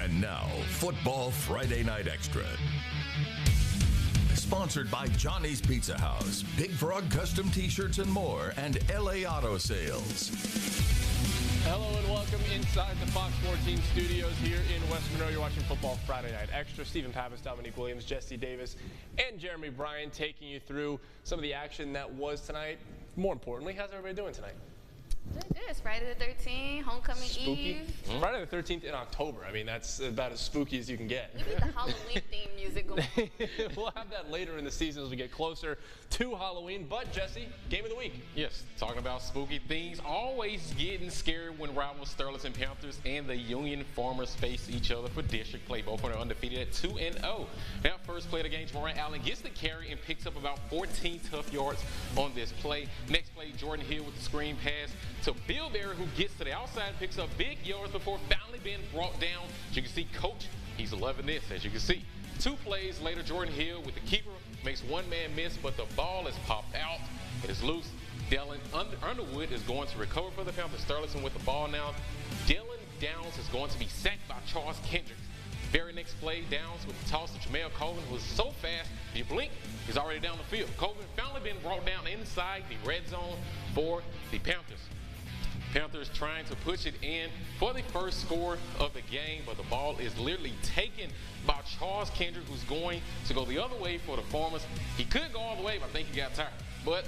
And now, Football Friday Night Extra. Sponsored by Johnny's Pizza House, Big Frog Custom T-shirts and more, and LA Auto Sales. Hello and welcome inside the Fox 14 studios here in West Monroe. You're watching Football Friday Night Extra. Stephen Pappas, Dominique Williams, Jesse Davis, and Jeremy Bryan taking you through some of the action that was tonight. More importantly, how's everybody doing tonight? Good. It's Friday the 13th, homecoming Spooky. eve. Friday the 13th in October. I mean, that's about as spooky as you can get. You need the Halloween theme music going. We'll have that later in the season as we get closer to Halloween. But, Jesse, game of the week. Yes, talking about spooky things, always getting scared when rivals Sterling Panthers and the Union Farmers face each other for district play. Both are undefeated at 2-0. Now, first play of the game, Jordan Allen gets the carry and picks up about 14 tough yards on this play. Next play, Jordan Hill with the screen pass to Bill Berry, who gets to the outside, picks up big yards before finally being brought down. As you can see, Coach, he's loving this, as you can see. 2 plays later, Jordan Hill with the keeper makes one man miss, but the ball is popped out. It is loose. Dylan Underwood is going to recover for the Panthers. Sterling with the ball now. Dylan Downs is going to be sacked by Charles Kendricks. Very next play, Downs with the toss to Jamel Colvin, who is so fast, if you blink, he's already down the field. Colvin finally been brought down inside the red zone for the Panthers. Panthers trying to push it in for the first score of the game, but the ball is literally taken by Charles Kendrick, who's going to go the other way for the Farmers. He could go all the way, but I think he got tired. But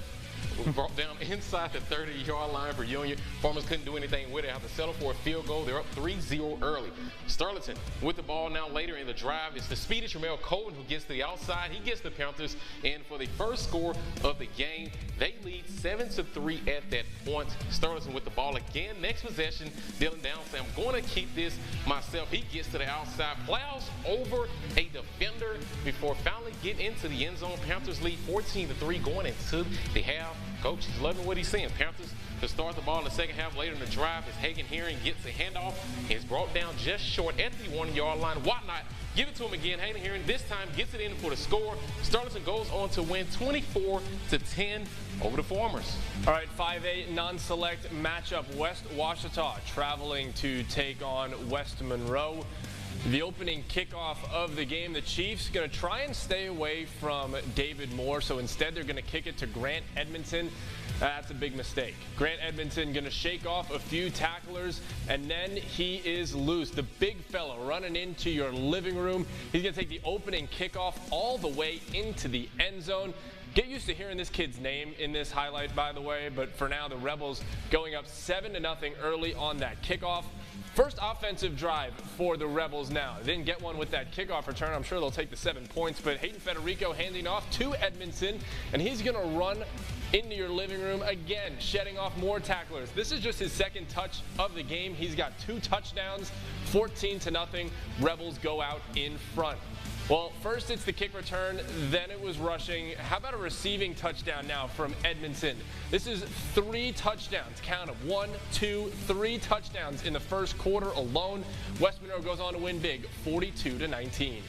was brought down inside the 30-yard line for Union. Farmers couldn't do anything with it. Have to settle for a field goal. They're up 3-0 early. Sterlington with the ball now later in the drive. It's the speedy Tramel Colvin who gets to the outside. He gets the Panthers, and for the first score of the game, they lead 7-3 at that point. Sterlington with the ball again. Next possession, Dylan Downs said, I'm going to keep this myself. He gets to the outside, plows over a defender before finally getting into the end zone. Panthers lead 14-3 going into the half. Coach is loving what he's seeing. Panthers to start the ball in the second half. Later in the drive, as Hagan Herring gets a handoff, is brought down just short at the 1-yard line. Whatnot, give it to him again. Hagan Herring this time gets it in for the score. Sterlington goes on to win 24-10 over the Farmers. All right, 5A non-select matchup. West Ouachita traveling to take on West Monroe. The opening kickoff of the game, the Chiefs going to try and stay away from David Moore, so instead they're going to kick it to Grant Edmondson. That's a big mistake. Grant Edmondson going to shake off a few tacklers, and then he is loose. The big fella running into your living room. He's going to take the opening kickoff all the way into the end zone. Get used to hearing this kid's name in this highlight, by the way, but for now, the Rebels going up 7-0 early on that kickoff. First offensive drive for the Rebels now. They didn't get one with that kickoff return. I'm sure they'll take the 7 points, but Hayden Federico handing off to Edmondson, and he's going to run into your living room again, shedding off more tacklers. This is just his second touch of the game. He's got 2 touchdowns, 14-0. Rebels go out in front. Well, first it's the kick return, then it was rushing. How about a receiving touchdown now from Edmondson? This is 3 touchdowns. Count them. 1, 2, 3 touchdowns in the first quarter alone. West Monroe goes on to win big, 42-19.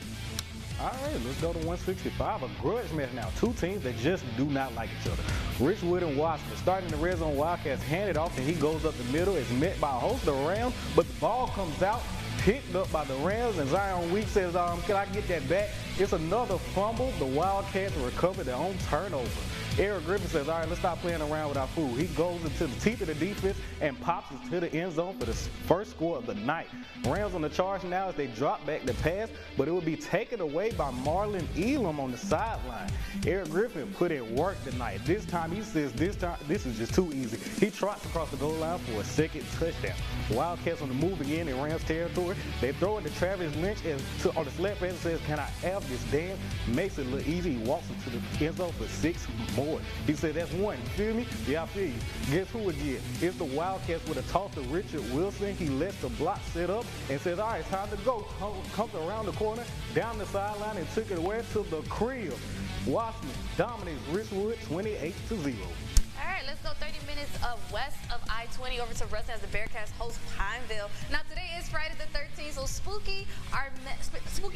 All right, let's go to 165. A grudge match now. 2 teams that just do not like each other. Richwood and Washington. Starting the red zone, Wildcats hand it off, and he goes up the middle. It's met by a host of Rams, but the ball comes out, picked up by the Rams, and Zion Weeks says, can I get that back? It's another fumble. The Wildcats recover their own turnover. Eric Griffin says, all right, let's stop playing around with our food. He goes into the teeth of the defense and pops it to the end zone for the first score of the night. Rams on the charge now as they drop back the pass, but it will be taken away by Marlon Elam on the sideline. Eric Griffin put in work tonight. This time he says, this is just too easy. He trots across the goal line for a second touchdown. Wildcats on the move again in Rams territory. They throw it to Travis Lynch on the slap pass and says, can I have this damn? Makes it look easy. He walks into the end zone for 6 more. He said, that's 1. You feel me? Yeah, I feel you. Guess who again? It's the Wildcats with a toss to Richard Wilson. He lets the block set up and says, all right, it's time to go. Comes around the corner, down the sideline, and took it away to the crib. Washington dominates Richwood 28-0. All right, let's go 30 minutes west of I-20 over to Ruston as the Bearcats host Pineville. Now, today is Friday the 13th, so spooky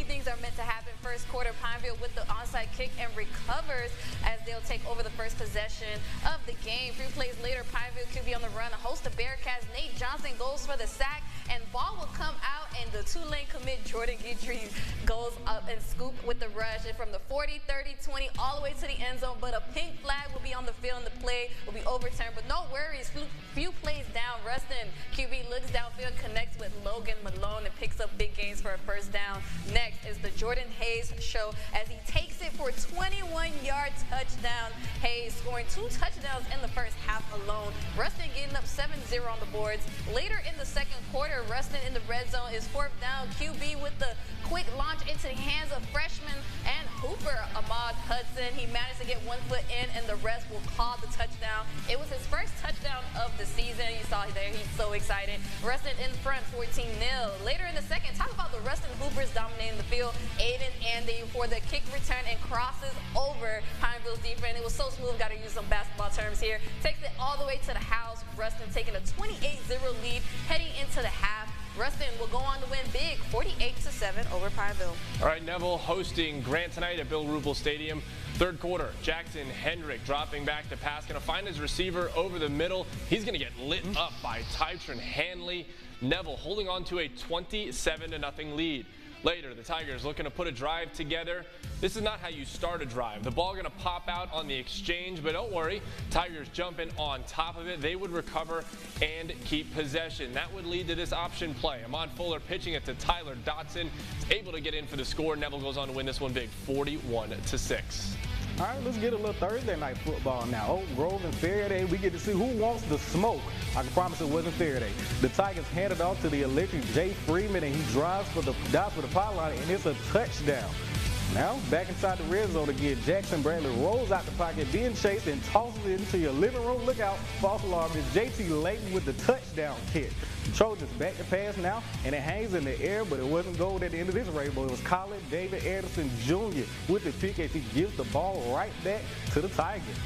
things are meant to happen. First quarter, Pineville with the onside kick and recovers as they'll take over the first possession of the game. 3 plays later, Pineville QB on the run to host the Bearcats. Nate Johnson goes for the sack, and ball will come out, and the Tulane commit Jordan Guidry goes up and scoop with the rush. And from the 40, 30, 20, all the way to the end zone, but a pink flag will be on the field and the play will be overturned. But no worries, few plays down, Ruston QB looks downfield, connects with Logan Malone, and picks up big gains for a first down. Next is the Jordan Hayes show as he takes it for a 21-yard touchdown. Hayes scoring 2 touchdowns in the first half alone. Ruston getting up 7-0 on the boards. Later in the second quarter, Ruston in the red zone is 4th down. QB with the quick launch into the hands of freshman and hooper Ahmad Hudson. He managed to get 1 foot in, and the rest will call the touchdown. It was his first touchdown of the season. You saw there, he's so excited. Ruston in front, 14-0. Later in the second, talk about the Ruston Hoopers dominating the field. Aiden Andy for the kick return and crosses over Pineville's defense. It was so smooth, got to use some basketball terms here. Takes it all the way to the house. Ruston taking a 28-0 lead heading into the half. Ruston will go on to win big, 48-7 over Pineville. All right, Neville hosting Grant tonight at Bill Ruble Stadium. Third quarter, Jackson Hendrick dropping back to pass, going to find his receiver over the middle. He's going to get lit up by Tytron Hanley. Neville holding on to a 27-0 lead. Later, the Tigers looking to put a drive together. This is not how you start a drive. The ball going to pop out on the exchange, but don't worry. Tigers jumping on top of it. They would recover and keep possession. That would lead to this option play. Ahmad Fuller pitching it to Tyler Dotson. Is able to get in for the score. Neville goes on to win this one big, 41-6. All right, let's get a little Thursday night football now. Oak Grove and Faraday, we get to see who wants the smoke. I can promise it wasn't Faraday. The Tigers hand it off to the electric Jay Freeman, and he dives for the pylon, and it's a touchdown. Now, back inside the red zone again, Jackson Bradley rolls out the pocket, being chased, and tosses it into your living room. Look out, false alarm. It's JT Layton with the touchdown kick. The Trojans back to pass now, and it hangs in the air, but it wasn't gold at the end of this rainbow. It was Colin David Anderson Jr. with the pick as he gives the ball right back to the Tigers.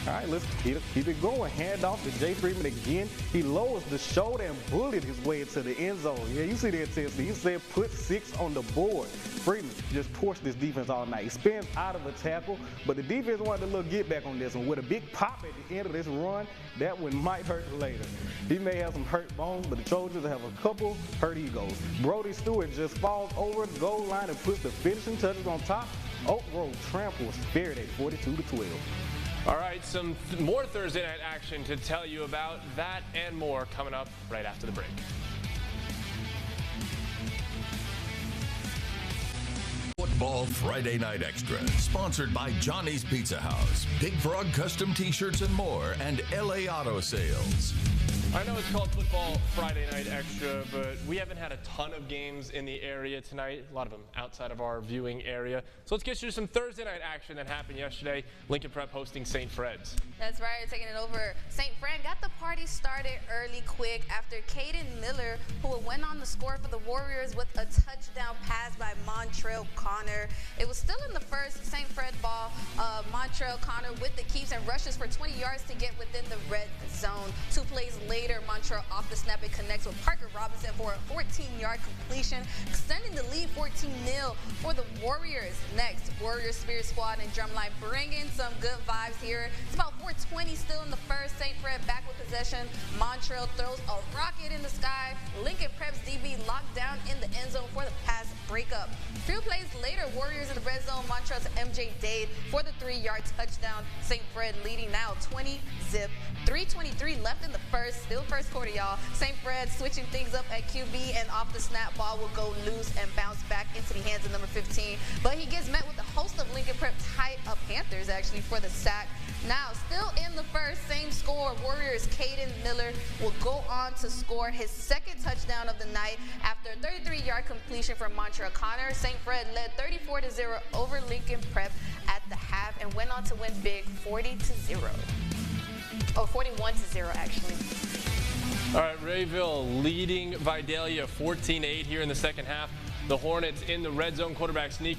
All right, let's keep it going. Hand off to Jay Freeman again. He lowers the shoulder and bullied his way into the end zone. Yeah, you see the intensity. He said put 6 on the board. Freeman just torched this defense all night. He spins out of a tackle, but the defense wanted a little get back on this one. With a big pop at the end of this run, that one might hurt later. He may have some hurt bones, but the Trojans have a couple hurt egos. Brody Stewart just falls over the goal line and puts the finishing touches on top. Oak Grove tramples Faraday 42-12. All right, some more Thursday night action to tell you about. That and more coming up right after the break. Football Friday Night Extra, sponsored by Johnny's Pizza House, Big Frog Custom T-shirts and more, and LA Auto Sales. I know it's called Football Friday Night Extra, but we haven't had a ton of games in the area tonight, a lot of them outside of our viewing area. So let's get you to some Thursday night action that happened yesterday. Lincoln Prep hosting St. Fred's. That's right, taking it over. St. Fred got the party started early quick after Caden Miller, who went on to score for the Warriors with a touchdown pass by Montrell Connor. It was still in the first St. Fred ball. Montrell Connor with the keeps and rushes for 20 yards to get within the red zone. 2 plays later, Montrell off the snap and connects with Parker Robinson for a 14-yard completion, extending the lead 14-0 for the Warriors. Next, Warriors Spirit Squad and Drumline bringing some good vibes here. It's about 4:20 still in the first. St. Fred back with possession. Montrell throws a rocket in the sky. Lincoln Prep's DB locked down in the end zone for the pass breakup. Few plays later, Warriors in the red zone. Montrell to MJ Dade for the 3-yard touchdown. St. Fred leading now 20-zip. 3:23 left in the first. Still first quarter, y'all. St. Fred switching things up at QB, and off the snap, ball will go loose and bounce back into the hands of number 15. But he gets met with a host of Lincoln Prep Panthers, actually, for the sack. Now, still in the first, same score. Warriors' Caden Miller will go on to score his second touchdown of the night after a 33-yard completion from Montrell Connor. St. Fred led 34-0 over Lincoln Prep at the half and went on to win big 40-0. Oh, 41-0, actually. All right, Rayville leading Vidalia 14-8 here in the second half. The Hornets in the red zone, quarterback sneak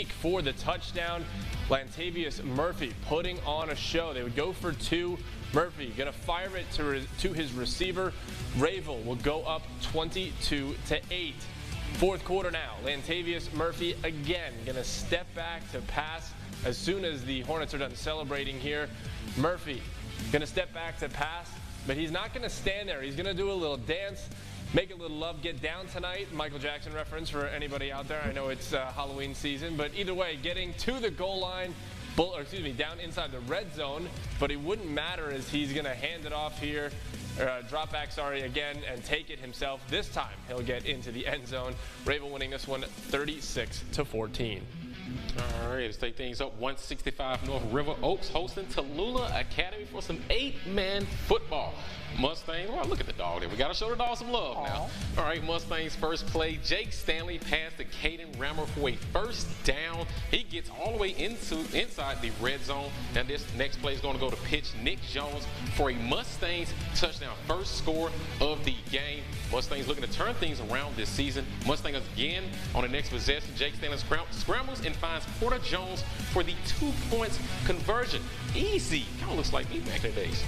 for the touchdown. Lantavius Murphy putting on a show. They would go for 2. Murphy gonna fire it to his receiver. Ravel will go up 22-8. Fourth quarter now. Lantavius Murphy again gonna step back to pass as soon as the Hornets are done celebrating here. Murphy gonna step back to pass, but he's not gonna stand there. He's gonna do a little dance, make a little love, get down tonight. Michael Jackson reference for anybody out there. I know it's Halloween season, but either way, getting to the goal line, down inside the red zone, but it wouldn't matter as he's gonna hand it off here, drop back, again, and take it himself. This time, he'll get into the end zone. Ravel winning this one 36-14. All right, let's take things up. 165 North River Oaks hosting Tallulah Academy for some 8-man football. Mustangs, well, look at the dog there. We got to show the dog some love now. All right, Mustangs first play. Jake Stanley passed to Caden Rammer for a first down. He gets all the way inside the red zone. And this next play is going to go to pitch Nick Jones for a Mustangs touchdown. First score of the game. Mustangs looking to turn things around this season. Mustangs again on the next possession. Jake Stanley scrambles and finds Porter Jones for the 2-point conversion. Easy. Kind of looks like me back in the days.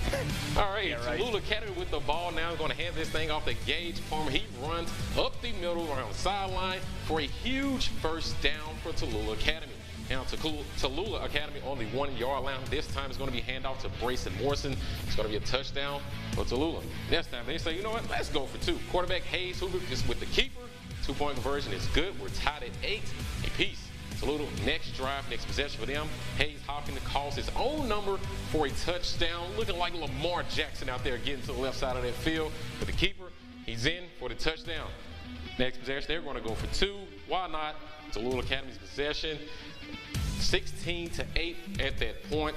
All right, Tallulah Academy with the ball now. Going to hand this thing off to Gage Palmer. He runs up the middle around the sideline for a huge first down for Tallulah Academy. Now to Tallulah Academy on the 1-yard line. This time it's going to be handoff to Brayson Morrison. It's going to be a touchdown for Tallulah. This time they say, you know what, let's go for 2. Quarterback Hayes Hoover is with the keeper. 2-point conversion is good. We're tied at 8 apiece. Tallulah, next drive, next possession for them. Hayes Hopkins calls his own number for a touchdown. Looking like Lamar Jackson out there getting to the left side of that field. But the keeper, he's in for the touchdown. Next possession, they're going to go for 2. Why not? Tallulah Academy's possession. 16-8 at that point.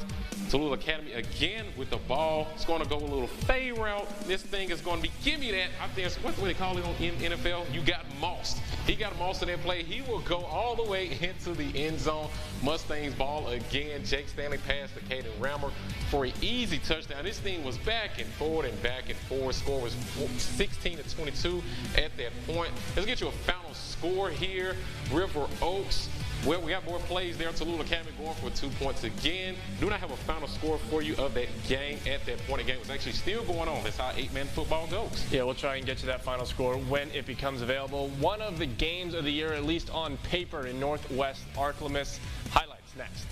Tallulah Academy again with the ball. It's going to go a little fade route. This thing is going to be, give me that. I think what do they call it in NFL? You got mossed. He got mossed in that play. He will go all the way into the end zone. Mustangs ball again. Jake Stanley passed to Caden Rammer for an easy touchdown. This thing was back and forth and back and forth. Score was 16-22 at that point. Let's get you a final score here. River Oaks. Well, we got more plays there. Tallulah Academy going for 2 points again. Do not have a final score for you of that game at that point. The game was actually still going on. That's how 8-man football goes. Yeah, we'll try and get you that final score when it becomes available. One of the games of the year, at least on paper, in Northwest Arklamas. Highlights next.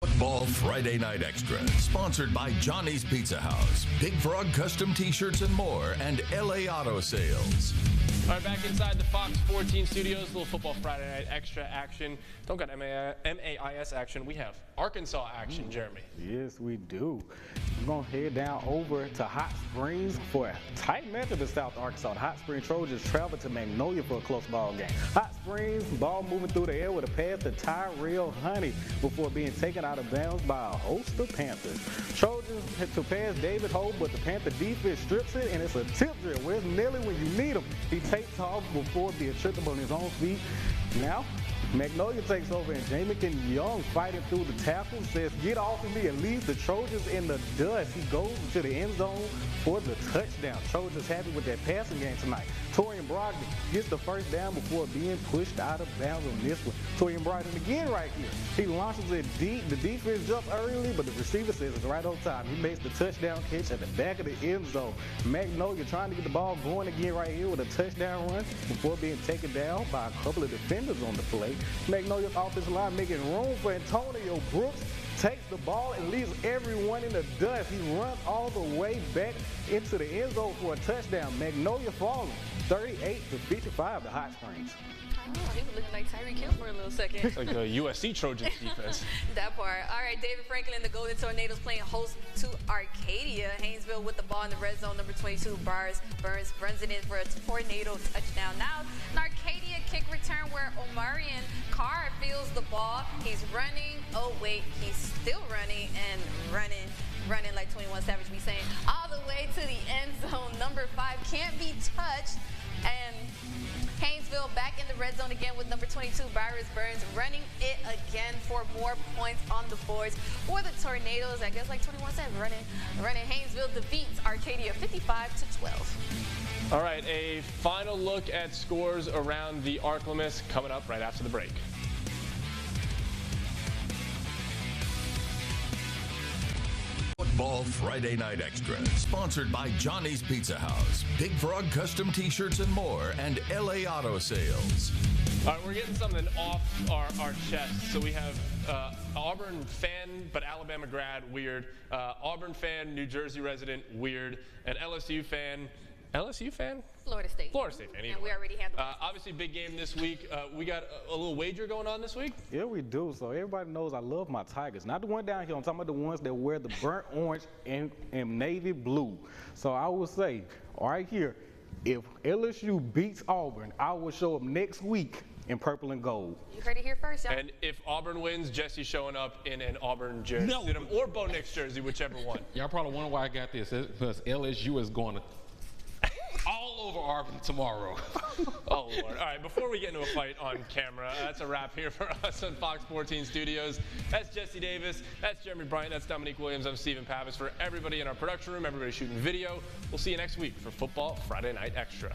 Football Friday Night Extra, sponsored by Johnny's Pizza House, Big Frog Custom T-shirts and more, and LA Auto Sales. All right, back inside the Fox 14 studios, a little Football Friday Night Extra action. Don't got MAIS action. We have Arkansas action, Jeremy. Yes, we do. We're going to head down over to Hot Springs for a tight matchup in South Arkansas. The Hot Springs Trojans travel to Magnolia for a close ball game. Hot Springs, ball moving through the air with a pass to Tyrell Honey before being taken out of bounds by a host of Panthers. Trojans had to pass David Hope, but the Panther defense strips it, and it's a tip drill. Where's Nelly when you need him? He takes off before being tripped up on his own feet. Now, Magnolia takes over, and Jamaican Young fighting through the tackle says, get off of me, and leaves the Trojans in the dust. He goes to the end zone for the touchdown. Trojans happy with that passing game tonight. Torian Brogdon gets the first down before being pushed out of bounds on this one. Torian Brogdon again right here. He launches it deep. The defense jumps early, but the receiver says it's right on time. He makes the touchdown catch at the back of the end zone. Magnolia trying to get the ball going again right here with a touchdown run before being taken down by a couple of defenders on the play. Magnolia's offensive line making room for Antonio Brooks. Takes the ball and leaves everyone in the dust. He runs all the way back into the end zone for a touchdown. Magnolia falling 38-55 to Hot Springs. Oh, he was looking like Tyreek Hill for a little second. It's like the USC Trojans defense. That part. All right, David Franklin, the Golden Tornadoes playing host to Arcadia. Haynesville with the ball in the red zone. Number 22, Burns runs it in for a Tornado touchdown. Now, an Arcadia kick return where Omarion Carr feels the ball. He's running. Oh, wait, he's still running and running like 21 Savage be saying, all the way to the end zone. Number 5 can't be touched. And Haynesville Pineville back in the red zone again with number 22, Byrus Burns, running it again for more points on the boards. For the Tornadoes, I guess like 21 said, running Haynesville defeats Arcadia 55-12. All right, a final look at scores around the Arklamas coming up right after the break. Football Friday Night Extra, sponsored by Johnny's Pizza House, Big Frog Custom T-shirts and more, and LA Auto Sales. All right, we're getting something off our chest. So we have Auburn fan, but Alabama grad, weird. Auburn fan, New Jersey resident, weird. And LSU fan? Florida State. Florida State fan. And we already handled it. Obviously, big game this week. We got a little wager going on this week. Yeah, we do. So everybody knows I love my Tigers. Not the one down here. I'm talking about the ones that wear the burnt orange and navy blue. So I will say, right here, if LSU beats Auburn, I will show up next week in purple and gold. You heard it here first, y'all. And if Auburn wins, Jesse's showing up in an Auburn jersey. No. Or Bo Nix jersey, whichever one. Y'all probably wonder why I got this. Because LSU is going to all over Auburn tomorrow. Oh, Lord. All right, before we get into a fight on camera, that's a wrap here for us on Fox 14 Studios. That's Jesse Davis. That's Jeremy Bryant. That's Dominique Williams. I'm Stephen Pappas. For everybody in our production room, everybody shooting video, we'll see you next week for Football Friday Night Extra.